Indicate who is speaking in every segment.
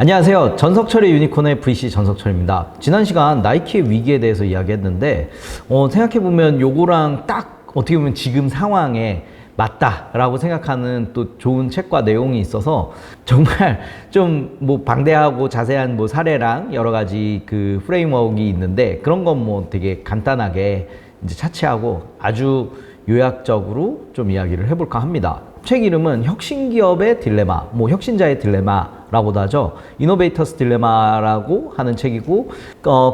Speaker 1: 안녕하세요. 전석철의 유니콘의 VC 전석철입니다. 지난 시간 나이키의 위기에 대해서 이야기했는데 생각해보면 요거랑 딱 어떻게 보면 지금 상황에 맞다라고 생각하는 또 좋은 책과 내용이 있어서 정말 좀 뭐 방대하고 자세한 뭐 사례랑 여러 가지 그 프레임워크가 있는데 그런 건 뭐 되게 간단하게 이제 차치하고 아주 요약적으로 좀 이야기를 해볼까 합니다. 책 이름은 혁신기업의 딜레마, 뭐 혁신자의 딜레마라고도 하죠. 이노베이터스 딜레마라고 하는 책이고,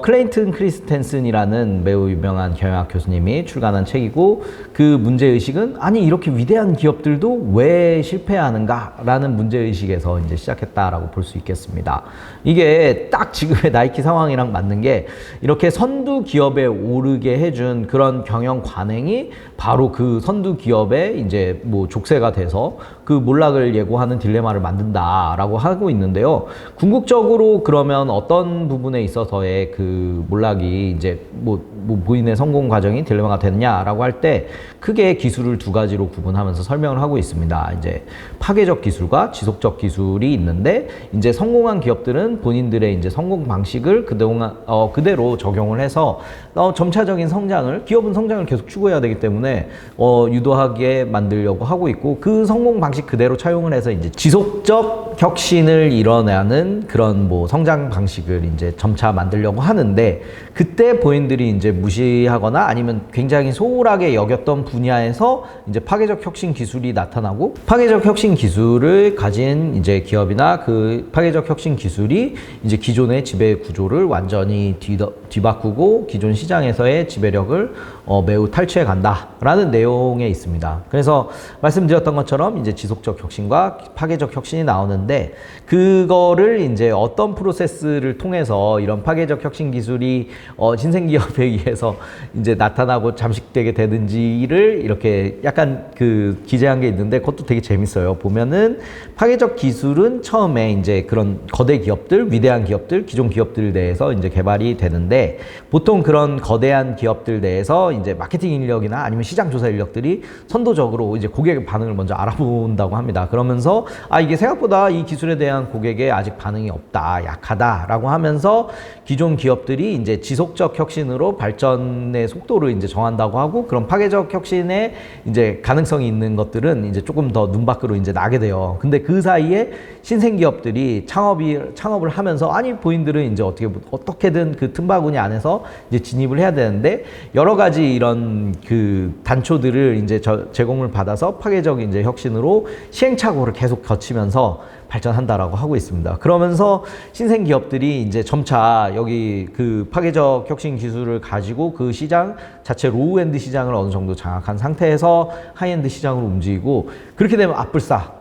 Speaker 1: 클레인튼 크리스텐슨이라는 매우 유명한 경영학 교수님이 출간한 책이고, 그 문제의식은 아니 이렇게 위대한 기업들도 왜 실패하는가라는 문제의식에서 이제 시작했다라고 볼 수 있겠습니다. 이게 딱 지금의 나이키 상황이랑 맞는 게 이렇게 선두 기업에 오르게 해준 그런 경영 관행이 바로 그 선두 기업에 이제 뭐 족쇄가 돼서 그 몰락을 예고하는 딜레마를 만든다라고 하고 있는데요. 궁극적으로 그러면 어떤 부분에 있어서의 그 몰락이 이제 뭐 본인의 성공 과정이 딜레마가 됐냐라고 할 때 크게 기술을 두 가지로 구분하면서 설명을 하고 있습니다. 이제 파괴적 기술과 지속적 기술이 있는데 이제 성공한 기업들은 본인들의 이제 성공 방식을 그동안 그대로 적용을 해서 점차적인 성장을 기업은 성장을 계속 추구해야 되기 때문에 유도하게 만들려고 하고 있고 그 성공 방식 그대로 차용을 해서 이제 지속적 혁신을 이뤄내는 그런 뭐 성장 방식을 이제 점차 만들려고 하는데 그때 본인들이 이제 무시하거나 아니면 굉장히 소홀하게 여겼던 분야에서 이제 파괴적 혁신 기술이 나타나고 파괴적 혁신 기술을 가진 이제 기업이나 그 파괴적 혁신 기술이 이제 기존의 지배 구조를 완전히 뒤바꾸고 기존 시장에서의 지배력을 매우 탈취해 간다라는 내용에 있습니다. 그래서 말씀드렸던 것처럼 이제 지속적 혁신과 파괴적 혁신이 나오는데 그거를 이제 어떤 프로세스를 통해서 이런 파괴적 혁신 기술이 신생기업에 의해서 이제 나타나고 잠식되게 되는지를 이렇게 약간 그 기재한 게 있는데 그것도 되게 재밌어요. 보면은 파괴적 기술은 처음에 이제 그런 거대 기업들, 위대한 기업들, 기존 기업들 내에서 이제 개발이 되는데 보통 그런 거대한 기업들 내에서 이제 마케팅 인력이나 아니면 시장 조사 인력들이 선도적으로 이제 고객의 반응을 먼저 알아본다고 합니다. 그러면서 이게 생각보다 이 기술에 대한 고객의 아직 반응이 없다, 약하다라고 하면서 기존 기업들이 이제 지속적 혁신으로 발전의 속도를 이제 정한다고 하고 그런 파괴적 혁신에 이제 가능성이 있는 것들은 이제 조금 더 눈 밖으로 이제 나게 돼요. 근데 그 사이에 신생 기업들이 창업을 하면서 아니 본인들은 이제 어떻게든 그 틈바구니 안에서 이제 진입을 해야 되는데 여러 가지 이런 그 단초들을 이제 제공을 받아서 파괴적 이제 혁신으로 시행착오를 계속 거치면서 발전한다라고 하고 있습니다. 그러면서 신생 기업들이 이제 점차 여기 그 파괴적 혁신 기술을 가지고 그 시장 자체 로우엔드 시장을 어느 정도 장악한 상태에서 하이엔드 시장으로 움직이고 그렇게 되면 앞불싸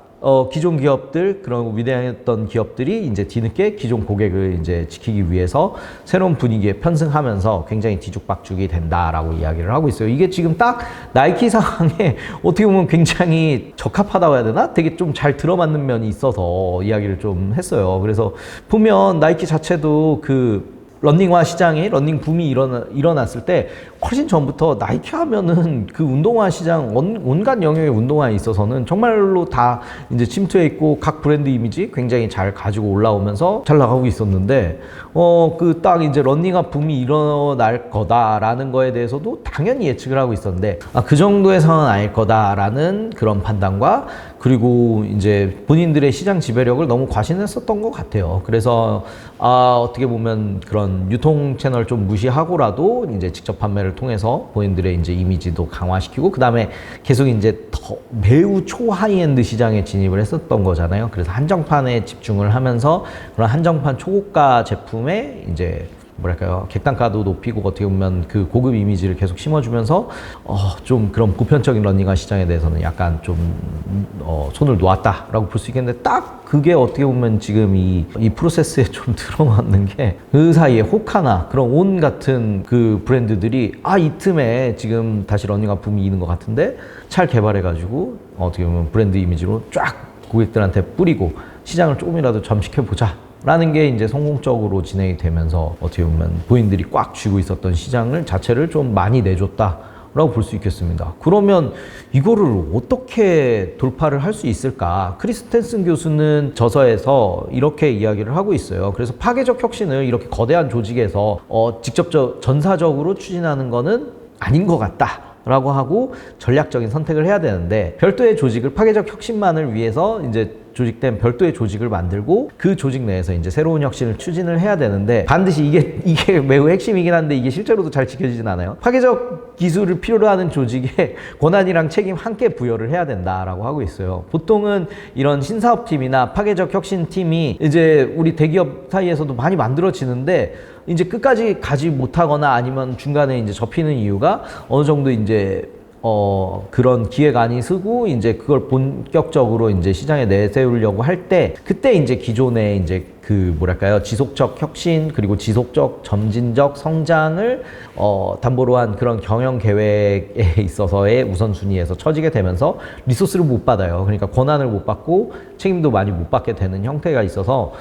Speaker 1: 기존 기업들 그런 위대했던 기업들이 이제 뒤늦게 기존 고객을 이제 지키기 위해서 새로운 분위기에 편승하면서 굉장히 뒤죽박죽이 된다라고 이야기를 하고 있어요. 이게 지금 딱 나이키 상황에 어떻게 보면 굉장히 적합하다고 해야 되나? 되게 좀 잘 들어맞는 면이 있어서 이야기를 좀 했어요. 그래서 보면 나이키 자체도 그 러닝화 시장이 러닝 붐이 일어났을 때 훨씬 전부터 나이키 하면은 그 운동화 시장 온갖 영역의 운동화에 있어서는 정말로 다 이제 침투해 있고 각 브랜드 이미지 굉장히 잘 가지고 올라오면서 잘 나가고 있었는데 그 딱 이제 러닝화 붐이 일어날 거다라는 거에 대해서도 당연히 예측을 하고 있었는데 그 정도의 상황은 아닐 거다라는 그런 판단과 그리고 이제 본인들의 시장 지배력을 너무 과신했었던 것 같아요. 그래서 어떻게 보면 그런 유통 채널 좀 무시하고라도 이제 직접 판매를 통해서 본인들의 이제 이미지도 강화시키고 그 다음에 계속 이제 더 매우 초하이엔드 시장에 진입을 했었던 거잖아요. 그래서 한정판에 집중을 하면서 그런 한정판 초고가 제품에 이제 뭐랄까요, 객단가도 높이고 어떻게 보면 그 고급 이미지를 계속 심어주면서 좀 그런 보편적인 러닝화 시장에 대해서는 약간 좀 손을 놓았다라고 볼 수 있겠는데 딱 그게 어떻게 보면 지금 이 프로세스에 좀 들어맞는 게 그 사이에 호카나 그런 온 같은 그 브랜드들이 이 틈에 지금 다시 러닝화 붐이 있는 것 같은데 잘 개발해가지고 어떻게 보면 브랜드 이미지로 쫙 고객들한테 뿌리고 시장을 조금이라도 잠식해보자 라는 게 이제 성공적으로 진행이 되면서 어떻게 보면 본인들이 꽉 쥐고 있었던 시장을 자체를 좀 많이 내줬다 라고 볼 수 있겠습니다. 그러면 이거를 어떻게 돌파를 할 수 있을까? 크리스텐슨 교수는 저서에서 이렇게 이야기를 하고 있어요. 그래서 파괴적 혁신을 이렇게 거대한 조직에서 직접적 전사적으로 추진하는 거는 아닌 것 같다. 라고 하고 전략적인 선택을 해야 되는데, 별도의 조직을 파괴적 혁신만을 위해서 이제 조직된 별도의 조직을 만들고 그 조직 내에서 이제 새로운 혁신을 추진을 해야 되는데, 반드시 이게 매우 핵심이긴 한데 이게 실제로도 잘 지켜지진 않아요. 파괴적 기술을 필요로 하는 조직에 권한이랑 책임 함께 부여를 해야 된다라고 하고 있어요. 보통은 이런 신사업팀이나 파괴적 혁신팀이 이제 우리 대기업 사이에서도 많이 만들어지는데, 이제 끝까지 가지 못하거나 아니면 중간에 이제 접히는 이유가 어느 정도 이제 그런 기획안이 쓰고 이제 그걸 본격적으로 이제 시장에 내세우려고 할 때, 그때 이제 기존의 이제 그 뭐랄까요, 지속적 혁신 그리고 지속적 점진적 성장을 담보로 한 그런 경영 계획에 있어서의 우선순위에서 처지게 되면서 리소스를 못 받아요. 그러니까 권한을 못 받고 책임도 많이 못 받게 되는 형태가 있어서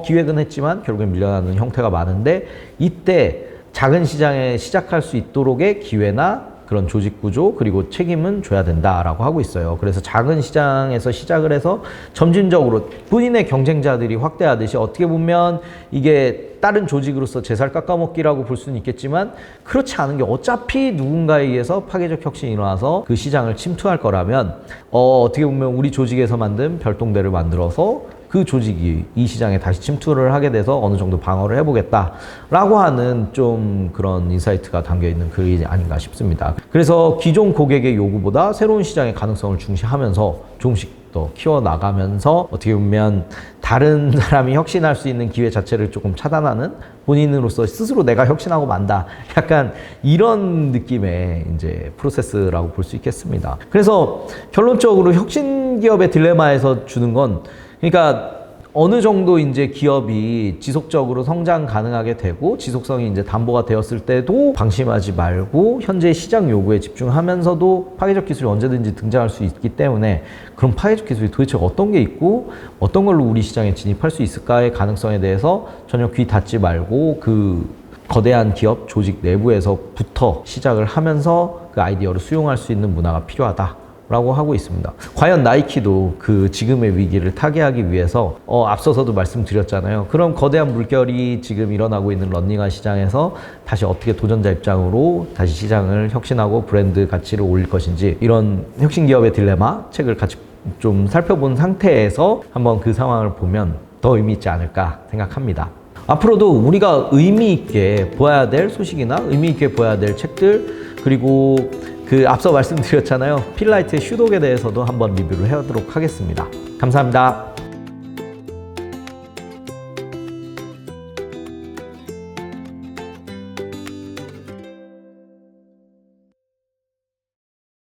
Speaker 1: 기획은 했지만 결국엔 밀려나는 형태가 많은데, 이때 작은 시장에 시작할 수 있도록의 기회나 그런 조직 구조 그리고 책임은 줘야 된다라고 하고 있어요. 그래서 작은 시장에서 시작을 해서 점진적으로 본인의 경쟁자들이 확대하듯이, 어떻게 보면 이게 다른 조직으로서 제살 깎아먹기라고 볼 수는 있겠지만 그렇지 않은 게, 어차피 누군가에 의해서 파괴적 혁신이 일어나서 그 시장을 침투할 거라면 어떻게 보면 우리 조직에서 만든 별동대를 만들어서 그 조직이 이 시장에 다시 침투를 하게 돼서 어느 정도 방어를 해보겠다라고 하는 좀 그런 인사이트가 담겨있는 글이 아닌가 싶습니다. 그래서 기존 고객의 요구보다 새로운 시장의 가능성을 중시하면서 조금씩 더 키워나가면서 어떻게 보면 다른 사람이 혁신할 수 있는 기회 자체를 조금 차단하는, 본인으로서 스스로 내가 혁신하고 만다, 약간 이런 느낌의 이제 프로세스라고 볼 수 있겠습니다. 그래서 결론적으로 혁신 기업의 딜레마에서 주는 건, 그러니까 어느 정도 이제 기업이 지속적으로 성장 가능하게 되고 지속성이 이제 담보가 되었을 때도 방심하지 말고 현재 시장 요구에 집중하면서도 파괴적 기술이 언제든지 등장할 수 있기 때문에, 그럼 파괴적 기술이 도대체 어떤 게 있고 어떤 걸로 우리 시장에 진입할 수 있을까의 가능성에 대해서 전혀 귀 닫지 말고 그 거대한 기업 조직 내부에서부터 시작을 하면서 그 아이디어를 수용할 수 있는 문화가 필요하다 라고 하고 있습니다. 과연 나이키도 그 지금의 위기를 타개하기 위해서 앞서서도 말씀드렸잖아요. 그럼 거대한 물결이 지금 일어나고 있는 런닝화 시장에서 다시 어떻게 도전자 입장으로 다시 시장을 혁신하고 브랜드 가치를 올릴 것인지, 이런 혁신 기업의 딜레마 책을 같이 좀 살펴본 상태에서 한번 그 상황을 보면 더 의미 있지 않을까 생각합니다. 앞으로도 우리가 의미 있게 보아야 될 소식이나 의미 있게 보아야 될 책들, 그리고 그 앞서 말씀드렸잖아요, 필라이트의 슈독에 대해서도 한번 리뷰를 해보도록 하겠습니다. 감사합니다.